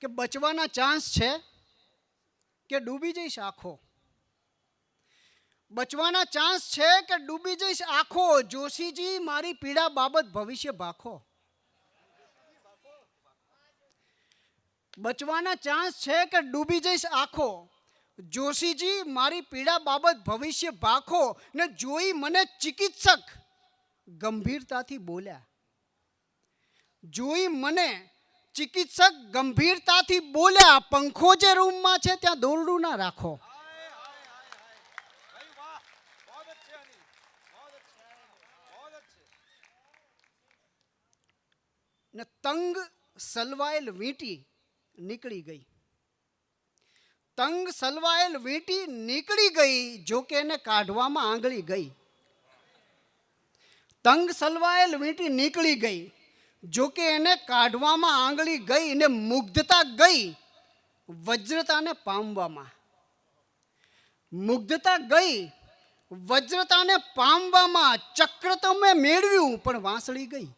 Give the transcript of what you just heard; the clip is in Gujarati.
કે બચવાના ચાન્સ છે કે ડૂબી જઈશ આખો? બચવાના ચાન્સ છે કે ડૂબી જઈશ આખો? જોશીજી મારી પીડા બાબત ભવિષ્ય ભાખો. બચવાના ચાન્સ છે કે ડૂબી જઈશ આખો? જોશીજી મારી પીડા બાબત ભવિષ્ય ભાખો. ને જોઈ મને ચિકિત્સક ગંભીરતાથી બોલ્યા. જોઈ મને ચિકિત્સક ગંભીરતાથી બોલ્યા, પંખો જે રૂમમાં છે ત્યાં દોરડું ના રાખો. ને તંગ સલવાયેલ વીંટી નીકળી ગઈ. તંગ સલવાયેલ વીંટી નીકળી ગઈ, જોકે એને કાઢવામાં આંગળી ગઈ. તંગ સલવાયેલ વીંટી નીકળી ગઈ, જોકે એને કાઢવામાં આંગળી ગઈ. ને મુગ્ધતા ગઈ વજ્રતાને પામવામાં. મુગ્ધતા ગઈ વજ્રતાને પામવામાં. ચક્ર તો મેં મેળવ્યું પણ વાંસળી ગઈ.